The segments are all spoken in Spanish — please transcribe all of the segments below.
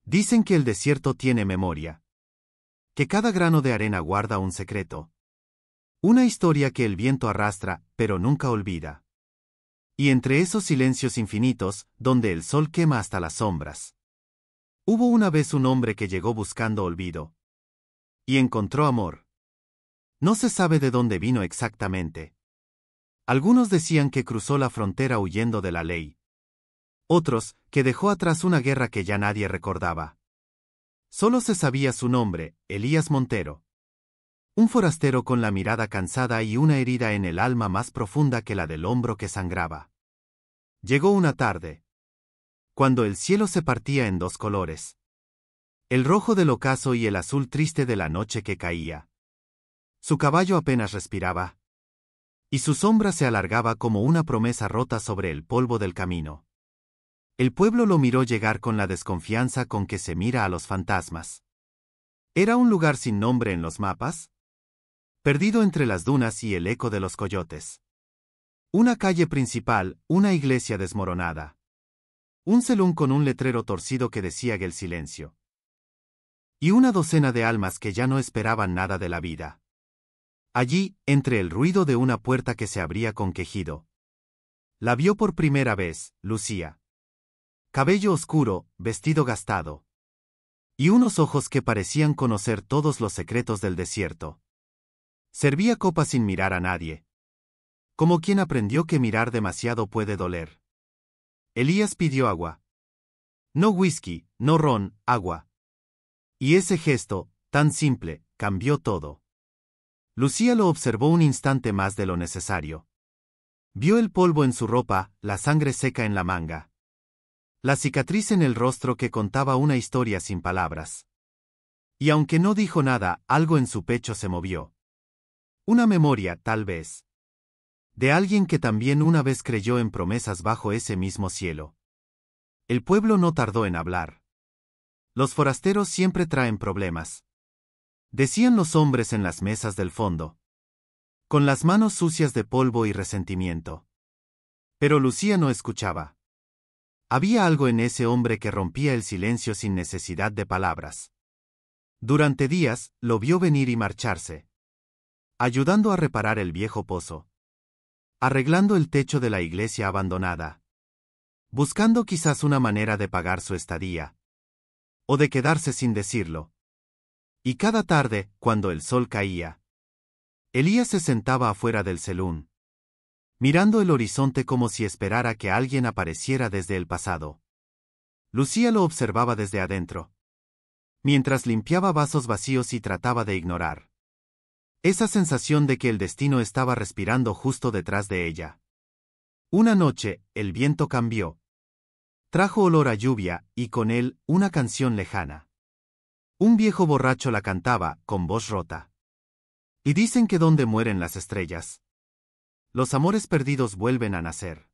Dicen que el desierto tiene memoria. Que cada grano de arena guarda un secreto. Una historia que el viento arrastra, pero nunca olvida. Y entre esos silencios infinitos, donde el sol quema hasta las sombras. Hubo una vez un hombre que llegó buscando olvido. Y encontró amor. No se sabe de dónde vino exactamente. Algunos decían que cruzó la frontera huyendo de la ley. Otros, que dejó atrás una guerra que ya nadie recordaba. Solo se sabía su nombre, Elías Montero. Un forastero con la mirada cansada y una herida en el alma más profunda que la del hombro que sangraba. Llegó una tarde, cuando el cielo se partía en dos colores. El rojo del ocaso y el azul triste de la noche que caía. Su caballo apenas respiraba. Y su sombra se alargaba como una promesa rota sobre el polvo del camino. El pueblo lo miró llegar con la desconfianza con que se mira a los fantasmas. ¿Era un lugar sin nombre en los mapas? Perdido entre las dunas y el eco de los coyotes. Una calle principal, una iglesia desmoronada. Un celún con un letrero torcido que decía el silencio. Y una docena de almas que ya no esperaban nada de la vida. Allí, entre el ruido de una puerta que se abría con quejido. La vio por primera vez, Lucía. Cabello oscuro, vestido gastado. Y unos ojos que parecían conocer todos los secretos del desierto. Servía copa sin mirar a nadie. Como quien aprendió que mirar demasiado puede doler. Elías pidió agua. No whisky, no ron, agua. Y ese gesto, tan simple, cambió todo. Lucía lo observó un instante más de lo necesario. Vio el polvo en su ropa, la sangre seca en la manga. La cicatriz en el rostro que contaba una historia sin palabras. Y aunque no dijo nada, algo en su pecho se movió. Una memoria, tal vez. De alguien que también una vez creyó en promesas bajo ese mismo cielo. El pueblo no tardó en hablar. Los forasteros siempre traen problemas. Decían los hombres en las mesas del fondo. Con las manos sucias de polvo y resentimiento. Pero Lucía no escuchaba. Había algo en ese hombre que rompía el silencio sin necesidad de palabras. Durante días, lo vio venir y marcharse. Ayudando a reparar el viejo pozo. Arreglando el techo de la iglesia abandonada. Buscando quizás una manera de pagar su estadía. O de quedarse sin decirlo. Y cada tarde, cuando el sol caía, Elías se sentaba afuera del celún. Mirando el horizonte como si esperara que alguien apareciera desde el pasado. Lucía lo observaba desde adentro. Mientras limpiaba vasos vacíos y trataba de ignorar. Esa sensación de que el destino estaba respirando justo detrás de ella. Una noche, el viento cambió. Trajo olor a lluvia, y con él, una canción lejana. Un viejo borracho la cantaba, con voz rota. Y dicen que donde mueren las estrellas, los amores perdidos vuelven a nacer.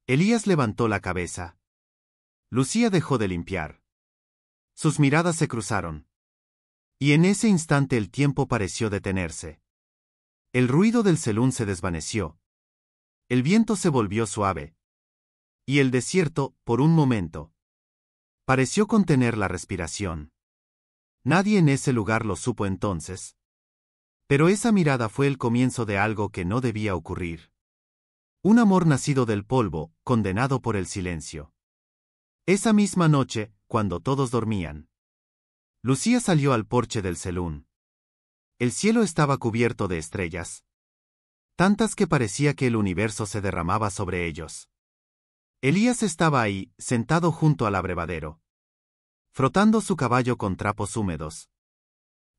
Elías levantó la cabeza. Lucía dejó de limpiar. Sus miradas se cruzaron. Y en ese instante el tiempo pareció detenerse. El ruido del celún se desvaneció. El viento se volvió suave. Y el desierto, por un momento, pareció contener la respiración. Nadie en ese lugar lo supo entonces. Pero esa mirada fue el comienzo de algo que no debía ocurrir. Un amor nacido del polvo, condenado por el silencio. Esa misma noche, cuando todos dormían, Lucía salió al porche del celún. El cielo estaba cubierto de estrellas. Tantas que parecía que el universo se derramaba sobre ellos. Elías estaba ahí, sentado junto al abrevadero. Frotando su caballo con trapos húmedos.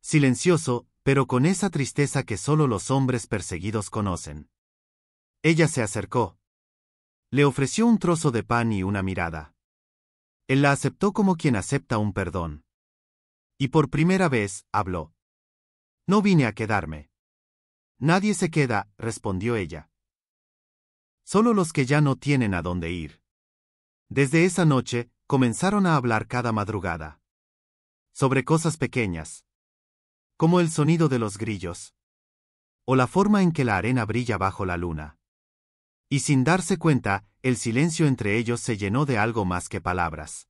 Silencioso, pero con esa tristeza que solo los hombres perseguidos conocen. Ella se acercó. Le ofreció un trozo de pan y una mirada. Él la aceptó como quien acepta un perdón. Y por primera vez, habló. No vine a quedarme. Nadie se queda, respondió ella. Solo los que ya no tienen a dónde ir. Desde esa noche, comenzaron a hablar cada madrugada. Sobre cosas pequeñas. Como el sonido de los grillos. O la forma en que la arena brilla bajo la luna. Y sin darse cuenta, el silencio entre ellos se llenó de algo más que palabras.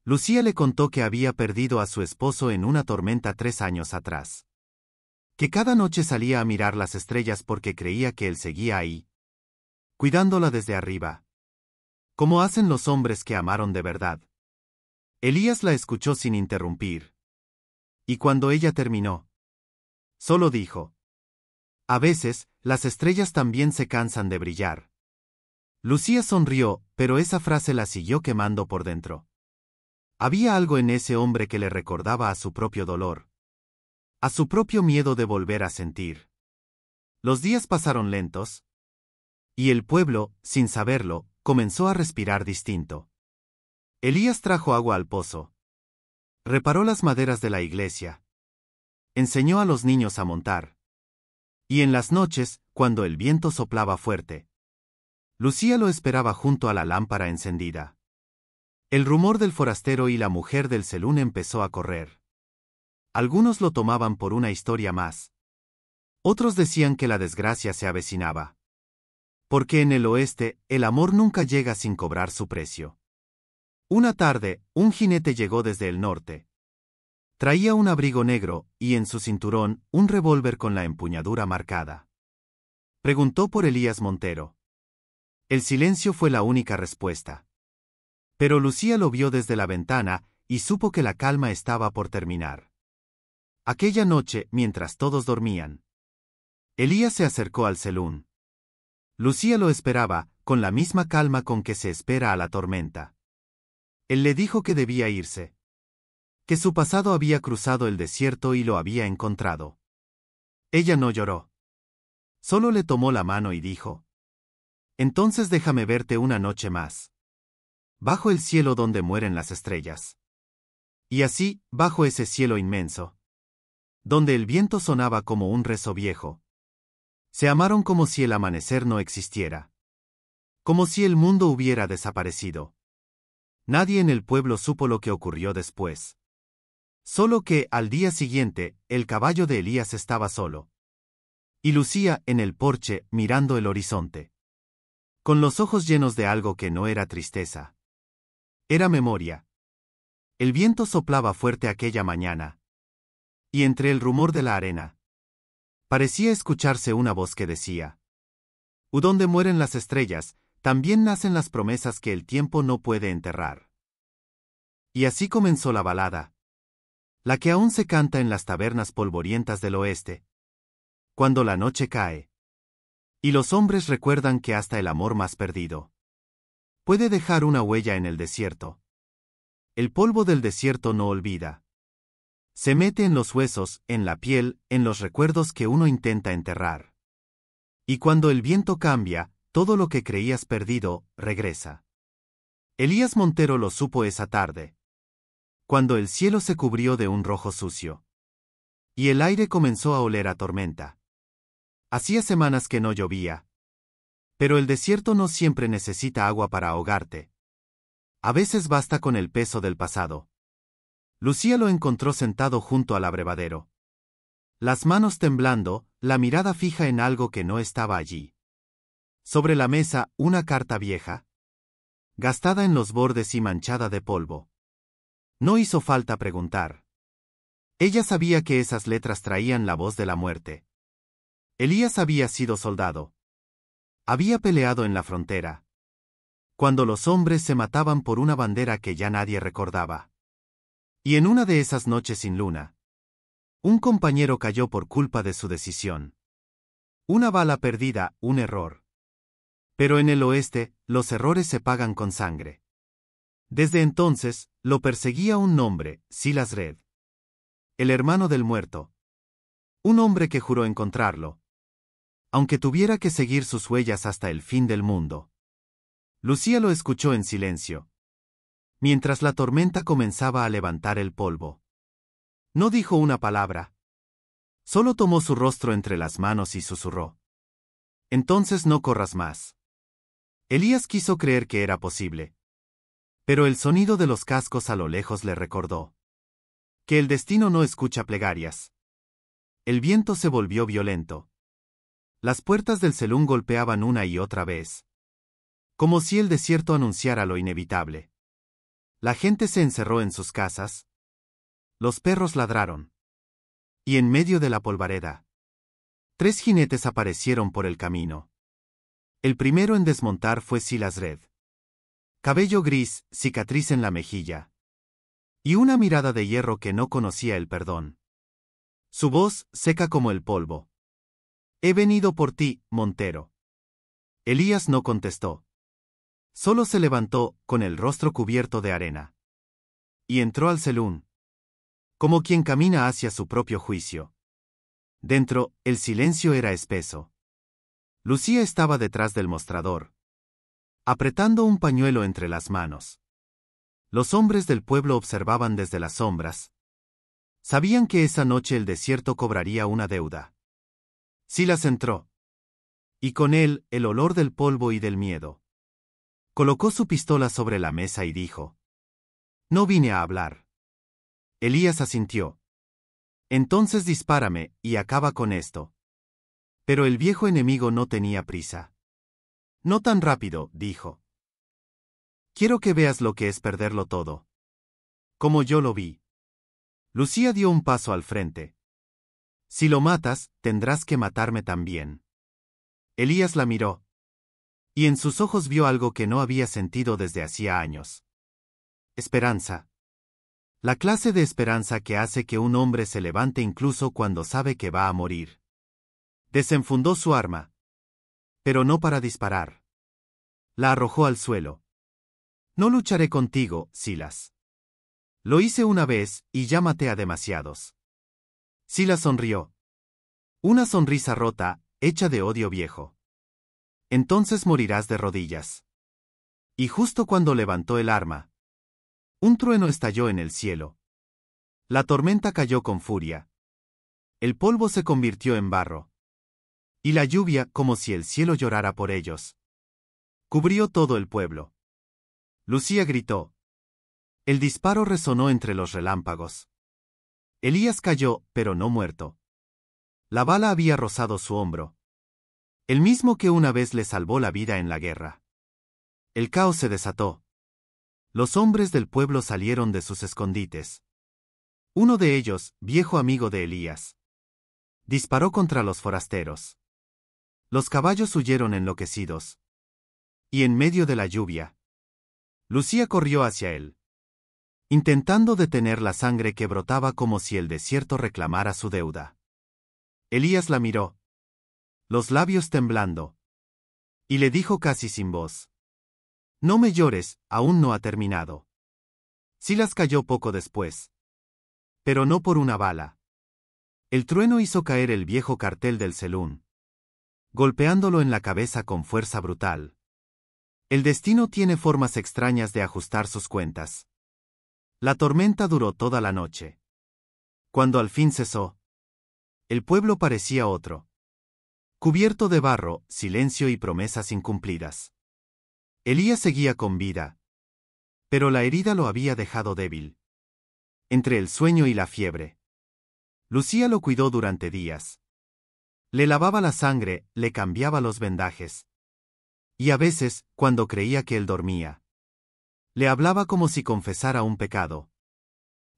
Lucía le contó que había perdido a su esposo en una tormenta 3 años atrás. Que cada noche salía a mirar las estrellas porque creía que él seguía ahí, cuidándola desde arriba, como hacen los hombres que amaron de verdad. Elías la escuchó sin interrumpir. Y cuando ella terminó, solo dijo: a veces, las estrellas también se cansan de brillar. Lucía sonrió, pero esa frase la siguió quemando por dentro. Había algo en ese hombre que le recordaba a su propio dolor, a su propio miedo de volver a sentir. Los días pasaron lentos, y el pueblo, sin saberlo, comenzó a respirar distinto. Elías trajo agua al pozo, reparó las maderas de la iglesia, enseñó a los niños a montar. Y en las noches, cuando el viento soplaba fuerte, Lucía lo esperaba junto a la lámpara encendida. El rumor del forastero y la mujer del Selún empezó a correr. Algunos lo tomaban por una historia más. Otros decían que la desgracia se avecinaba. Porque en el oeste, el amor nunca llega sin cobrar su precio. Una tarde, un jinete llegó desde el norte. Traía un abrigo negro, y en su cinturón, un revólver con la empuñadura marcada. Preguntó por Elías Montero. El silencio fue la única respuesta. Pero Lucía lo vio desde la ventana, y supo que la calma estaba por terminar. Aquella noche, mientras todos dormían, Elías se acercó al Selún. Lucía lo esperaba, con la misma calma con que se espera a la tormenta. Él le dijo que debía irse. Que su pasado había cruzado el desierto y lo había encontrado. Ella no lloró. Solo le tomó la mano y dijo: entonces déjame verte una noche más. Bajo el cielo donde mueren las estrellas. Y así, bajo ese cielo inmenso, donde el viento sonaba como un rezo viejo, se amaron como si el amanecer no existiera. Como si el mundo hubiera desaparecido. Nadie en el pueblo supo lo que ocurrió después. Solo que, al día siguiente, el caballo de Elías estaba solo. Y Lucía, en el porche, mirando el horizonte. Con los ojos llenos de algo que no era tristeza. Era memoria. El viento soplaba fuerte aquella mañana. Y entre el rumor de la arena, parecía escucharse una voz que decía: donde mueren las estrellas, también nacen las promesas que el tiempo no puede enterrar. Y así comenzó la balada. La que aún se canta en las tabernas polvorientas del oeste. Cuando la noche cae. Y los hombres recuerdan que hasta el amor más perdido puede dejar una huella en el desierto. El polvo del desierto no olvida. Se mete en los huesos, en la piel, en los recuerdos que uno intenta enterrar. Y cuando el viento cambia, todo lo que creías perdido, regresa. Elías Montero lo supo esa tarde. Cuando el cielo se cubrió de un rojo sucio. Y el aire comenzó a oler a tormenta. Hacía semanas que no llovía. Pero el desierto no siempre necesita agua para ahogarte. A veces basta con el peso del pasado. Lucía lo encontró sentado junto al abrevadero. Las manos temblando, la mirada fija en algo que no estaba allí. Sobre la mesa, una carta vieja, gastada en los bordes y manchada de polvo. No hizo falta preguntar. Ella sabía que esas letras traían la voz de la muerte. Elías había sido soldado. Había peleado en la frontera. Cuando los hombres se mataban por una bandera que ya nadie recordaba. Y en una de esas noches sin luna, un compañero cayó por culpa de su decisión. Una bala perdida, un error. Pero en el oeste, los errores se pagan con sangre. Desde entonces, lo perseguía un nombre, Silas Red. El hermano del muerto. Un hombre que juró encontrarlo. Aunque tuviera que seguir sus huellas hasta el fin del mundo. Lucía lo escuchó en silencio. Mientras la tormenta comenzaba a levantar el polvo. No dijo una palabra. Solo tomó su rostro entre las manos y susurró: entonces no corras más. Elías quiso creer que era posible. Pero el sonido de los cascos a lo lejos le recordó que el destino no escucha plegarias. El viento se volvió violento. Las puertas del Selún golpeaban una y otra vez. Como si el desierto anunciara lo inevitable. La gente se encerró en sus casas. Los perros ladraron. Y en medio de la polvareda, 3 jinetes aparecieron por el camino. El primero en desmontar fue Silas Red. Cabello gris, cicatriz en la mejilla. Y una mirada de hierro que no conocía el perdón. Su voz, seca como el polvo. He venido por ti, Montero. Elías no contestó. Solo se levantó, con el rostro cubierto de arena. Y entró al salón. Como quien camina hacia su propio juicio. Dentro, el silencio era espeso. Lucía estaba detrás del mostrador, apretando un pañuelo entre las manos. Los hombres del pueblo observaban desde las sombras. Sabían que esa noche el desierto cobraría una deuda. Silas entró. Y con él, el olor del polvo y del miedo. Colocó su pistola sobre la mesa y dijo: No vine a hablar. Elías asintió. Entonces dispárame, y acaba con esto. Pero el viejo enemigo no tenía prisa. No tan rápido, dijo. Quiero que veas lo que es perderlo todo. Como yo lo vi. Lucía dio un paso al frente. Si lo matas, tendrás que matarme también. Elías la miró. Y en sus ojos vio algo que no había sentido desde hacía años. Esperanza. La clase de esperanza que hace que un hombre se levante incluso cuando sabe que va a morir. Desenfundó su arma. Pero no para disparar. La arrojó al suelo. No lucharé contigo, Silas. Lo hice una vez, y ya maté a demasiados. Silas sonrió. Una sonrisa rota, hecha de odio viejo. Entonces morirás de rodillas. Y justo cuando levantó el arma, un trueno estalló en el cielo. La tormenta cayó con furia. El polvo se convirtió en barro. Y la lluvia, como si el cielo llorara por ellos, cubrió todo el pueblo. Lucía gritó. El disparo resonó entre los relámpagos. Elías cayó, pero no muerto. La bala había rozado su hombro. El mismo que una vez le salvó la vida en la guerra. El caos se desató. Los hombres del pueblo salieron de sus escondites. Uno de ellos, viejo amigo de Elías, disparó contra los forasteros. Los caballos huyeron enloquecidos. Y en medio de la lluvia, Lucía corrió hacia él, intentando detener la sangre que brotaba como si el desierto reclamara su deuda. Elías la miró, los labios temblando, y le dijo casi sin voz: No me llores, aún no ha terminado. Silas cayó poco después. Pero no por una bala. El trueno hizo caer el viejo cartel del Selún, golpeándolo en la cabeza con fuerza brutal. El destino tiene formas extrañas de ajustar sus cuentas. La tormenta duró toda la noche. Cuando al fin cesó, el pueblo parecía otro. Cubierto de barro, silencio y promesas incumplidas. Elías seguía con vida. Pero la herida lo había dejado débil. Entre el sueño y la fiebre. Lucía lo cuidó durante días. Le lavaba la sangre, le cambiaba los vendajes. Y a veces, cuando creía que él dormía, le hablaba como si confesara un pecado.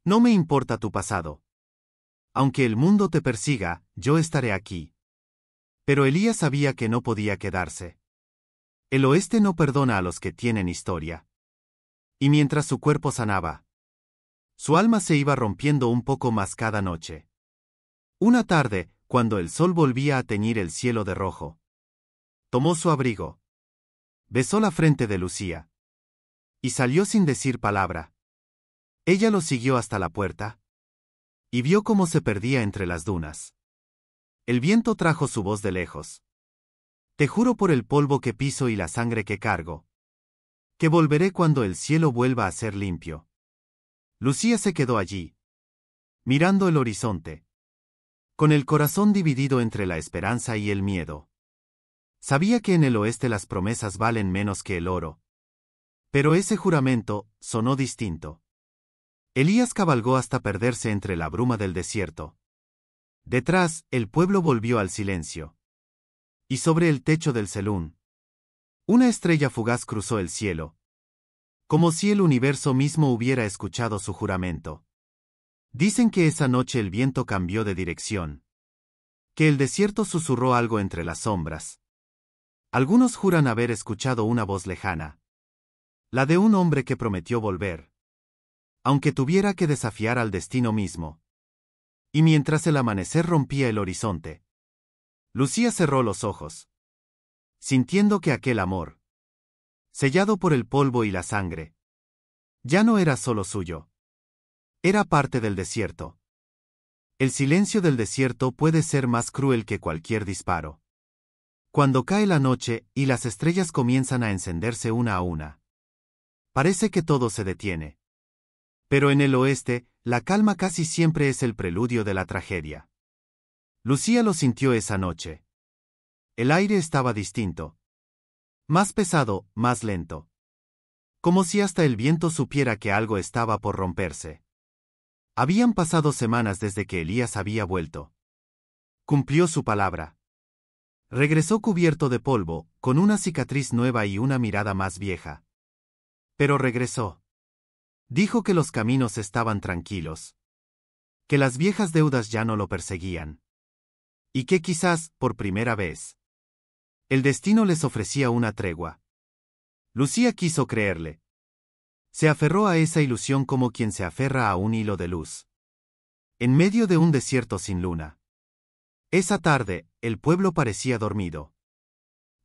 No me importa tu pasado. Aunque el mundo te persiga, yo estaré aquí. Pero Elías sabía que no podía quedarse. El oeste no perdona a los que tienen historia. Y mientras su cuerpo sanaba, su alma se iba rompiendo un poco más cada noche. Una tarde, cuando el sol volvía a teñir el cielo de rojo, tomó su abrigo, besó la frente de Lucía y salió sin decir palabra. Ella lo siguió hasta la puerta y vio cómo se perdía entre las dunas. El viento trajo su voz de lejos. Te juro por el polvo que piso y la sangre que cargo, que volveré cuando el cielo vuelva a ser limpio. Lucía se quedó allí, mirando el horizonte, con el corazón dividido entre la esperanza y el miedo. Sabía que en el oeste las promesas valen menos que el oro. Pero ese juramento sonó distinto. Elías cabalgó hasta perderse entre la bruma del desierto. Detrás, el pueblo volvió al silencio. Y sobre el techo del Selún, una estrella fugaz cruzó el cielo. como si el universo mismo hubiera escuchado su juramento. Dicen que esa noche el viento cambió de dirección, que el desierto susurró algo entre las sombras. Algunos juran haber escuchado una voz lejana, la de un hombre que prometió volver, aunque tuviera que desafiar al destino mismo. Y mientras el amanecer rompía el horizonte, Lucía cerró los ojos, sintiendo que aquel amor, sellado por el polvo y la sangre, ya no era solo suyo. Era parte del desierto. El silencio del desierto puede ser más cruel que cualquier disparo. Cuando cae la noche y las estrellas comienzan a encenderse una a una, parece que todo se detiene. Pero en el oeste, la calma casi siempre es el preludio de la tragedia. Lucía lo sintió esa noche. El aire estaba distinto. Más pesado, más lento. Como si hasta el viento supiera que algo estaba por romperse. Habían pasado semanas desde que Elías había vuelto. Cumplió su palabra. Regresó cubierto de polvo, con una cicatriz nueva y una mirada más vieja. Pero regresó. Dijo que los caminos estaban tranquilos. Que las viejas deudas ya no lo perseguían. Y que quizás, por primera vez, el destino les ofrecía una tregua. Lucía quiso creerle. Se aferró a esa ilusión como quien se aferra a un hilo de luz. En medio de un desierto sin luna. Esa tarde, el pueblo parecía dormido.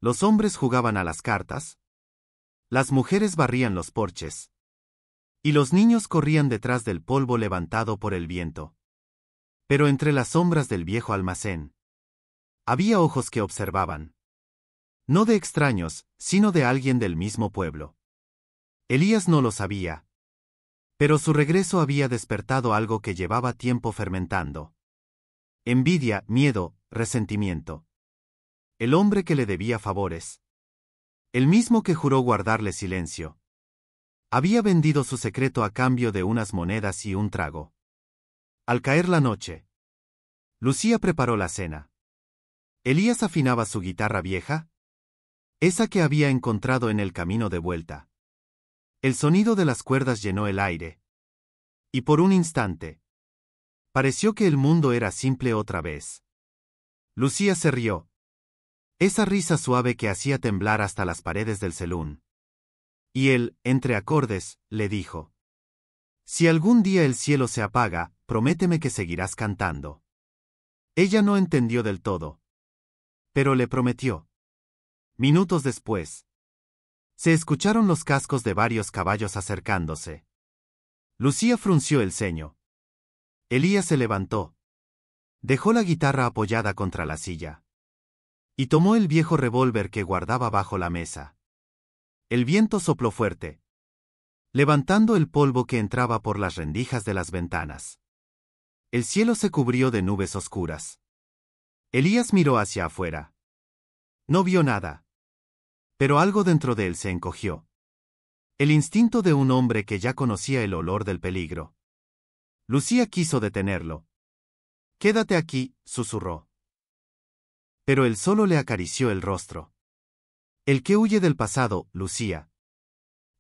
Los hombres jugaban a las cartas. Las mujeres barrían los porches. Y los niños corrían detrás del polvo levantado por el viento. Pero entre las sombras del viejo almacén, había ojos que observaban. No de extraños, sino de alguien del mismo pueblo. Elías no lo sabía. Pero su regreso había despertado algo que llevaba tiempo fermentando. Envidia, miedo, resentimiento. El hombre que le debía favores. El mismo que juró guardarle silencio. Había vendido su secreto a cambio de unas monedas y un trago. Al caer la noche, Lucía preparó la cena. Elías afinaba su guitarra vieja, esa que había encontrado en el camino de vuelta. El sonido de las cuerdas llenó el aire. Y por un instante, pareció que el mundo era simple otra vez. Lucía se rió. Esa risa suave que hacía temblar hasta las paredes del salón. Y él, entre acordes, le dijo: «Si algún día el cielo se apaga, prométeme que seguirás cantando». Ella no entendió del todo. Pero le prometió. Minutos después, se escucharon los cascos de varios caballos acercándose. Lucía frunció el ceño. Elías se levantó. Dejó la guitarra apoyada contra la silla. Y tomó el viejo revólver que guardaba bajo la mesa. El viento sopló fuerte, levantando el polvo que entraba por las rendijas de las ventanas. El cielo se cubrió de nubes oscuras. Elías miró hacia afuera. No vio nada. Pero algo dentro de él se encogió. El instinto de un hombre que ya conocía el olor del peligro. Lucía quiso detenerlo. «Quédate aquí», susurró. Pero él solo le acarició el rostro. El que huye del pasado, Lucía,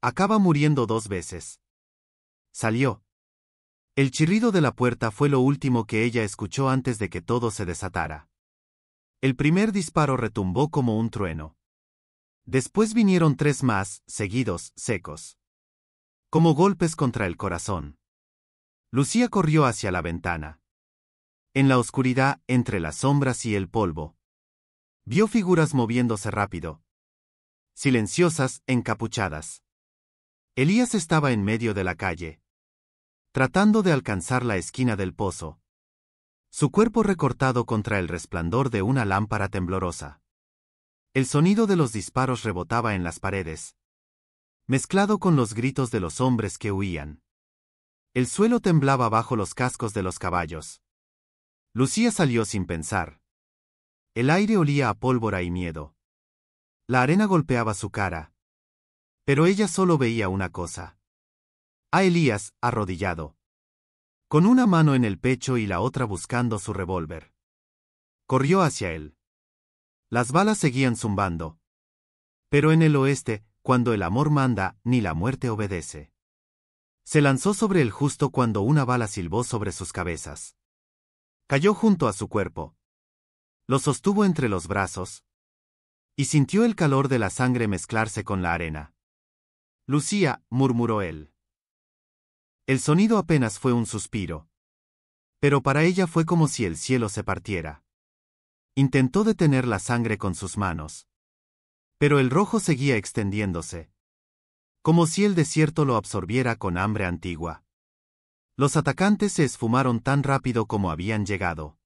acaba muriendo 2 veces. Salió. El chirrido de la puerta fue lo último que ella escuchó antes de que todo se desatara. El primer disparo retumbó como un trueno. Después vinieron 3 más, seguidos, secos. Como golpes contra el corazón. Lucía corrió hacia la ventana. En la oscuridad, entre las sombras y el polvo, vio figuras moviéndose rápido. Silenciosas, encapuchadas. Elías estaba en medio de la calle, tratando de alcanzar la esquina del pozo. Su cuerpo recortado contra el resplandor de una lámpara temblorosa. El sonido de los disparos rebotaba en las paredes, mezclado con los gritos de los hombres que huían. El suelo temblaba bajo los cascos de los caballos. Lucía salió sin pensar. El aire olía a pólvora y miedo. La arena golpeaba su cara. Pero ella solo veía una cosa. A Elías, arrodillado, con una mano en el pecho y la otra buscando su revólver. Corrió hacia él. Las balas seguían zumbando. Pero en el oeste, cuando el amor manda, ni la muerte obedece. Se lanzó sobre el justo cuando una bala silbó sobre sus cabezas. Cayó junto a su cuerpo. Lo sostuvo entre los brazos. Y sintió el calor de la sangre mezclarse con la arena. Lucía, murmuró él. El sonido apenas fue un suspiro. Pero para ella fue como si el cielo se partiera. Intentó detener la sangre con sus manos. Pero el rojo seguía extendiéndose. Como si el desierto lo absorbiera con hambre antigua. Los atacantes se esfumaron tan rápido como habían llegado.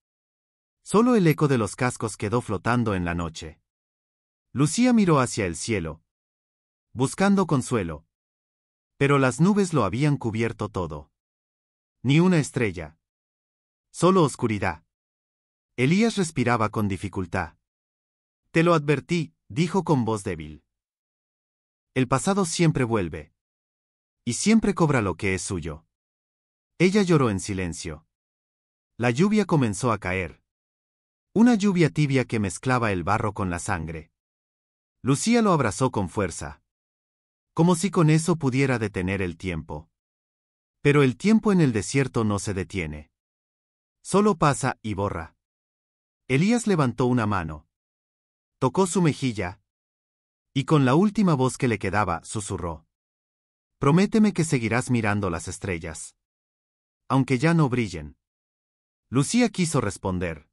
Solo el eco de los cascos quedó flotando en la noche. Lucía miró hacia el cielo, buscando consuelo. Pero las nubes lo habían cubierto todo. Ni una estrella. Solo oscuridad. Elías respiraba con dificultad. Te lo advertí, dijo con voz débil. El pasado siempre vuelve. Y siempre cobra lo que es suyo. Ella lloró en silencio. La lluvia comenzó a caer. Una lluvia tibia que mezclaba el barro con la sangre. Lucía lo abrazó con fuerza. Como si con eso pudiera detener el tiempo. Pero el tiempo en el desierto no se detiene. Solo pasa y borra. Elías levantó una mano. Tocó su mejilla. Y con la última voz que le quedaba, susurró. Prométeme que seguirás mirando las estrellas. Aunque ya no brillen. Lucía quiso responder.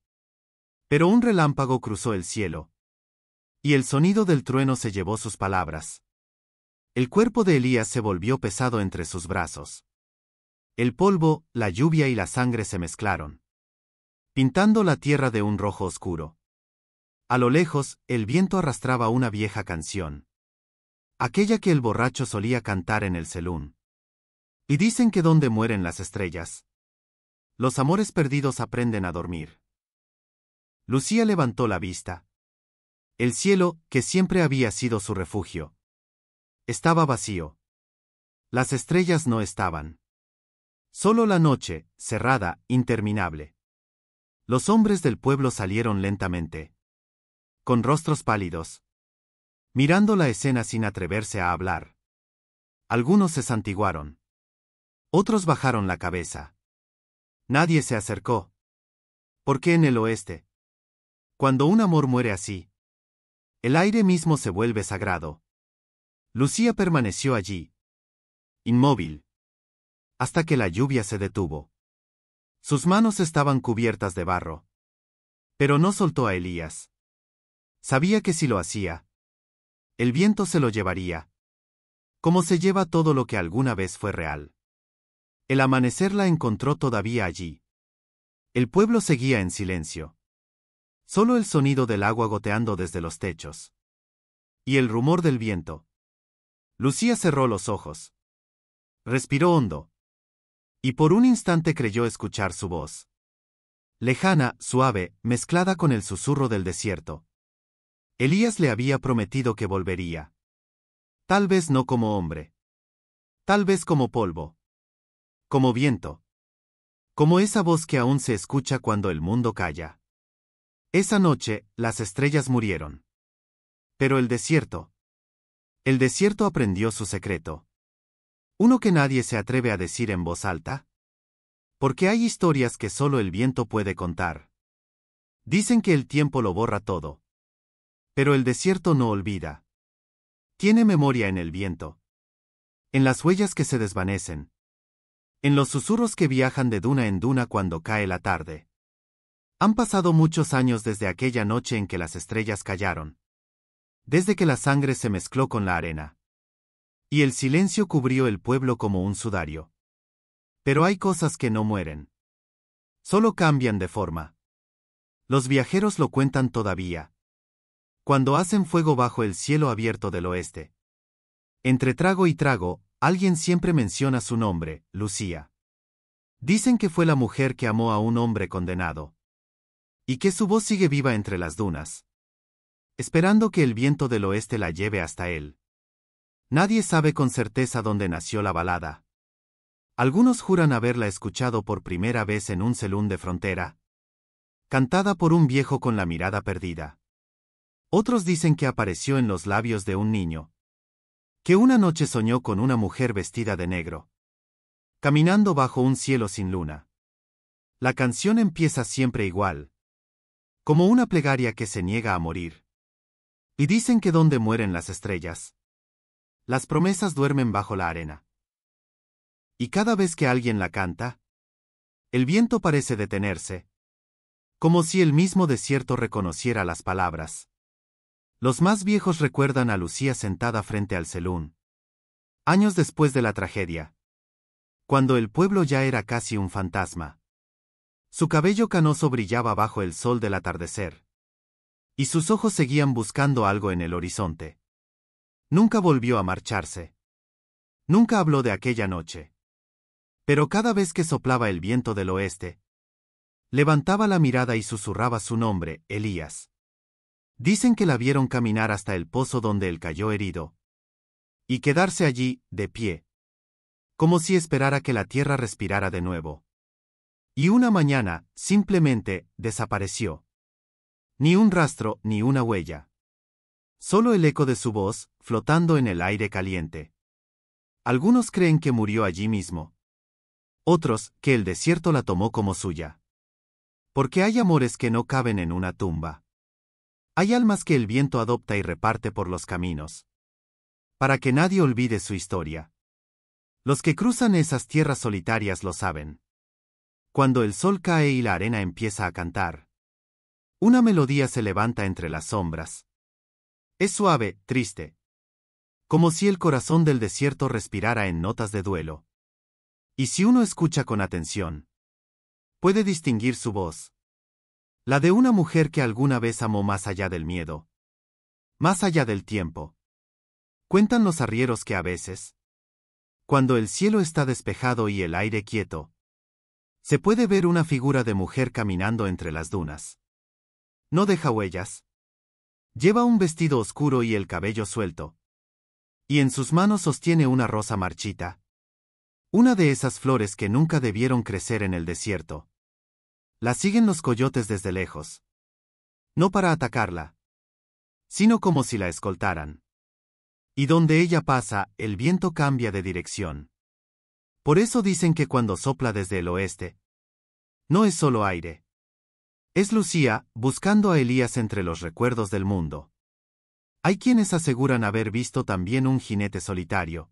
Pero un relámpago cruzó el cielo. Y el sonido del trueno se llevó sus palabras. El cuerpo de Elías se volvió pesado entre sus brazos. El polvo, la lluvia y la sangre se mezclaron, pintando la tierra de un rojo oscuro. A lo lejos, el viento arrastraba una vieja canción. Aquella que el borracho solía cantar en el selún. Y dicen que donde mueren las estrellas, los amores perdidos aprenden a dormir. Lucía levantó la vista. El cielo, que siempre había sido su refugio, estaba vacío. Las estrellas no estaban. Solo la noche, cerrada, interminable. Los hombres del pueblo salieron lentamente, con rostros pálidos, mirando la escena sin atreverse a hablar. Algunos se santiguaron. Otros bajaron la cabeza. Nadie se acercó. ¿Por qué en el oeste? Cuando un amor muere así, el aire mismo se vuelve sagrado. Lucía permaneció allí, inmóvil, hasta que la lluvia se detuvo. Sus manos estaban cubiertas de barro. Pero no soltó a Elías. Sabía que si lo hacía, el viento se lo llevaría, como se lleva todo lo que alguna vez fue real. El amanecer la encontró todavía allí. El pueblo seguía en silencio. Solo el sonido del agua goteando desde los techos. Y el rumor del viento. Lucía cerró los ojos. Respiró hondo. Y por un instante creyó escuchar su voz. Lejana, suave, mezclada con el susurro del desierto. Elías le había prometido que volvería. Tal vez no como hombre. Tal vez como polvo. Como viento. Como esa voz que aún se escucha cuando el mundo calla. Esa noche, las estrellas murieron. Pero el desierto. El desierto aprendió su secreto. Uno que nadie se atreve a decir en voz alta. Porque hay historias que solo el viento puede contar. Dicen que el tiempo lo borra todo. Pero el desierto no olvida. Tiene memoria en el viento. En las huellas que se desvanecen. En los susurros que viajan de duna en duna cuando cae la tarde. Han pasado muchos años desde aquella noche en que las estrellas callaron. Desde que la sangre se mezcló con la arena. Y el silencio cubrió el pueblo como un sudario. Pero hay cosas que no mueren. Solo cambian de forma. Los viajeros lo cuentan todavía. Cuando hacen fuego bajo el cielo abierto del oeste. Entre trago y trago, alguien siempre menciona su nombre, Lucía. Dicen que fue la mujer que amó a un hombre condenado. Y que su voz sigue viva entre las dunas. Esperando que el viento del oeste la lleve hasta él. Nadie sabe con certeza dónde nació la balada. Algunos juran haberla escuchado por primera vez en un selún de frontera. Cantada por un viejo con la mirada perdida. Otros dicen que apareció en los labios de un niño. que una noche soñó con una mujer vestida de negro, caminando bajo un cielo sin luna. La canción empieza siempre igual, como una plegaria que se niega a morir. Y dicen que donde mueren las estrellas, las promesas duermen bajo la arena. Y cada vez que alguien la canta, el viento parece detenerse, como si el mismo desierto reconociera las palabras. Los más viejos recuerdan a Lucía sentada frente al Selún, años después de la tragedia, cuando el pueblo ya era casi un fantasma. Su cabello canoso brillaba bajo el sol del atardecer, y sus ojos seguían buscando algo en el horizonte. Nunca volvió a marcharse. Nunca habló de aquella noche. Pero cada vez que soplaba el viento del oeste, levantaba la mirada y susurraba su nombre, Elías. Dicen que la vieron caminar hasta el pozo donde él cayó herido, y quedarse allí, de pie, como si esperara que la tierra respirara de nuevo. Y una mañana, simplemente, desapareció. Ni un rastro, ni una huella. Solo el eco de su voz, flotando en el aire caliente. Algunos creen que murió allí mismo. Otros, que el desierto la tomó como suya. Porque hay amores que no caben en una tumba. Hay almas que el viento adopta y reparte por los caminos, para que nadie olvide su historia. Los que cruzan esas tierras solitarias lo saben. Cuando el sol cae y la arena empieza a cantar, una melodía se levanta entre las sombras. Es suave, triste, como si el corazón del desierto respirara en notas de duelo. Y si uno escucha con atención, puede distinguir su voz. La de una mujer que alguna vez amó más allá del miedo, más allá del tiempo. Cuentan los arrieros que a veces, cuando el cielo está despejado y el aire quieto, se puede ver una figura de mujer caminando entre las dunas. No deja huellas. Lleva un vestido oscuro y el cabello suelto. Y en sus manos sostiene una rosa marchita. Una de esas flores que nunca debieron crecer en el desierto. La siguen los coyotes desde lejos. No para atacarla, sino como si la escoltaran. Y donde ella pasa, el viento cambia de dirección. Por eso dicen que cuando sopla desde el oeste, no es solo aire. Es Lucía, buscando a Elías entre los recuerdos del mundo. Hay quienes aseguran haber visto también un jinete solitario,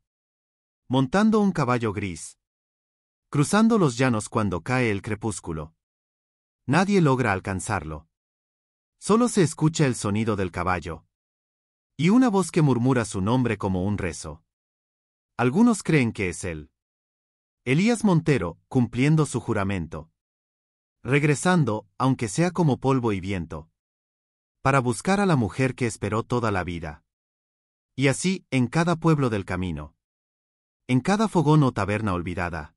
montando un caballo gris, cruzando los llanos cuando cae el crepúsculo. Nadie logra alcanzarlo. Solo se escucha el sonido del caballo, y una voz que murmura su nombre como un rezo. Algunos creen que es él, Elías Montero, cumpliendo su juramento. Regresando, aunque sea como polvo y viento, para buscar a la mujer que esperó toda la vida. Y así, en cada pueblo del camino, en cada fogón o taberna olvidada,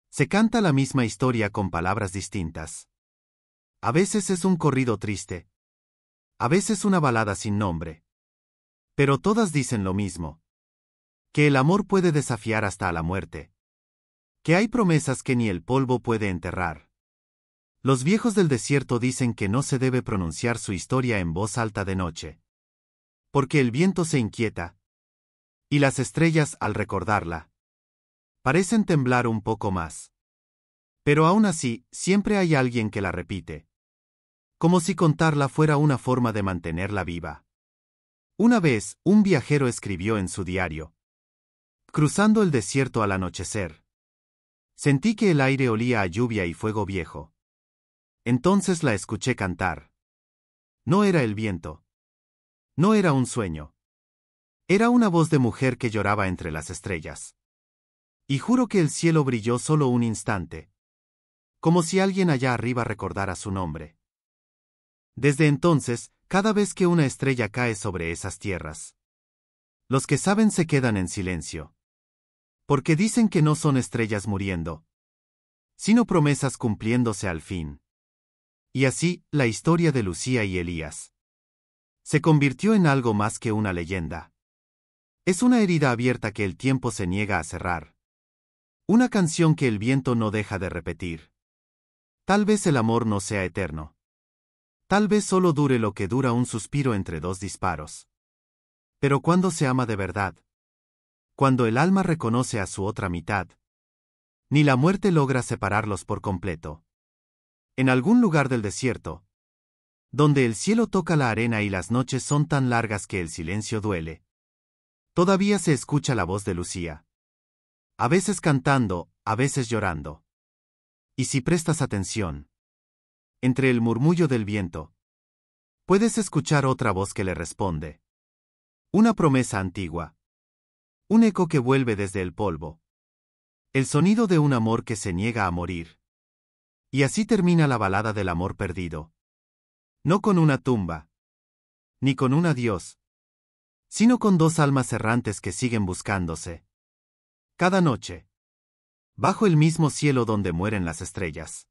se canta la misma historia con palabras distintas. A veces es un corrido triste, a veces una balada sin nombre. Pero todas dicen lo mismo: que el amor puede desafiar hasta a la muerte, que hay promesas que ni el polvo puede enterrar. Los viejos del desierto dicen que no se debe pronunciar su historia en voz alta de noche, porque el viento se inquieta, y las estrellas, al recordarla, parecen temblar un poco más. Pero aún así, siempre hay alguien que la repite, como si contarla fuera una forma de mantenerla viva. Una vez, un viajero escribió en su diario: cruzando el desierto al anochecer, sentí que el aire olía a lluvia y fuego viejo. Entonces la escuché cantar. No era el viento. No era un sueño. Era una voz de mujer que lloraba entre las estrellas. Y juro que el cielo brilló solo un instante, como si alguien allá arriba recordara su nombre. Desde entonces, cada vez que una estrella cae sobre esas tierras, los que saben se quedan en silencio. Porque dicen que no son estrellas muriendo, sino promesas cumpliéndose al fin. Y así, la historia de Lucía y Elías se convirtió en algo más que una leyenda. Es una herida abierta que el tiempo se niega a cerrar. Una canción que el viento no deja de repetir. Tal vez el amor no sea eterno. Tal vez solo dure lo que dura un suspiro entre dos disparos. Pero cuando se ama de verdad, Cuando el alma reconoce a su otra mitad, ni la muerte logra separarlos por completo. En algún lugar del desierto, donde el cielo toca la arena y las noches son tan largas que el silencio duele, todavía se escucha la voz de Lucía. A veces cantando, a veces llorando. Y si prestas atención, entre el murmullo del viento, puedes escuchar otra voz que le responde. Una promesa antigua. Un eco que vuelve desde el polvo. El sonido de un amor que se niega a morir. Y así termina la balada del amor perdido. No con una tumba, ni con un adiós, sino con dos almas errantes que siguen buscándose. Cada noche, bajo el mismo cielo donde mueren las estrellas.